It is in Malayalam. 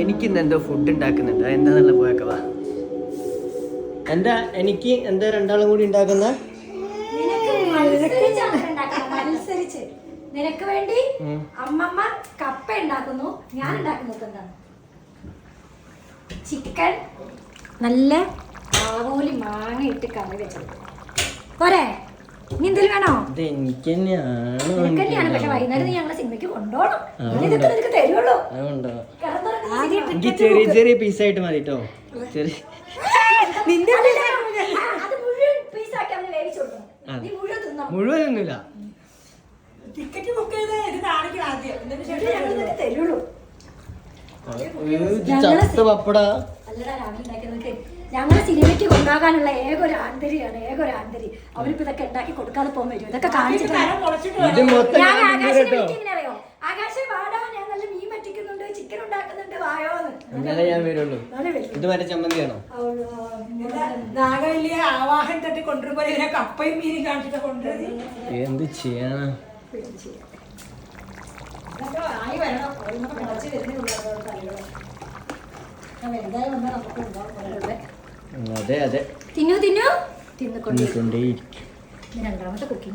എനിക്കിന്ന് എന്തോ ഫുഡ് ഉണ്ടാക്കുന്നുണ്ട്. എന്താന്നുള്ള പോയേക്കവാ. എനിക്ക് എന്താ രണ്ടാളും കൂടി ഉണ്ടാക്കുന്ന? നിനക്ക് വേണ്ടി അമ്മമ്മ കപ്പ ഉണ്ടാക്കുന്നു. ഞാൻ ഉണ്ടാക്കുന്നത് എന്താണ്? ചിക്കൻ നല്ല ആവോലി മാങ്ങ ഇട്ട് കറി വെച്ചത് പോരെ. നീ എന്തെങ്കിലും വേണോ? എനിക്ക് തന്നെയാണ്. പക്ഷെ വൈകുന്നേരം നീ ഞങ്ങളെ സിനിമയ്ക്ക് കൊണ്ടുപോകണം. ഇതൊക്കെ നിനക്ക് തരുള്ളൂ. എനിക്ക് ചെറിയ ചെറിയ പീസായിട്ട് മതി കേട്ടോ. അത് മുഴുവൻ പീസാക്കി അവന് വേവിച്ചു കൊടുക്കണം. നീ മുഴുവൻ തിന്നോ? മുഴുവൻ ഒന്നുമില്ല. ടിക്കറ്റ് ബുക്ക് ചെയ്ത് ഇത് കാണിക്കണം ആദ്യം. ഞങ്ങൾ തരുള്ളൂ. പപ്പട അല്ലടാ രാവിലെ ഉണ്ടാക്കിയതൊക്കെ ഞങ്ങളെ സിനിമയ്ക്ക് കൊണ്ടാകാനുള്ള ഏക ഒരു ആന്തരി. അവരിപ്പോ ഇതൊക്കെ ഉണ്ടാക്കി കൊടുക്കാതെ പോകാൻ വരും. ഇതൊക്കെ കാണിച്ചിട്ട് അറിയോ? ആകാശം വാടാ, ഞാൻ നല്ല മീൻ പറ്റിക്കുന്നുണ്ട്, ചിക്കൻ ഉണ്ടാക്കുന്നുണ്ട്, വായോന്ന്. എന്നാലേ ഞാൻ വരുള്ളൂ. ഇത് മറ്റേ ചമ്മന്തിയാണോ? നാഗവല്ലിയ ആവാഹം തട്ടി കൊണ്ടുവരുമ്പോൾ ഇതിനെ കപ്പയും മീനും കാണിച്ചിട്ട് കൊണ്ടുവരുന്നത് എന്ത് ചെയ്യാനാ? ആയി വരണം. കുറച്ച് അതെ തിന്നു തിന്നുകൊണ്ടേ കൊണ്ടേയിരിക്കും. രണ്ടാമത്തെ കുക്കിംഗ്.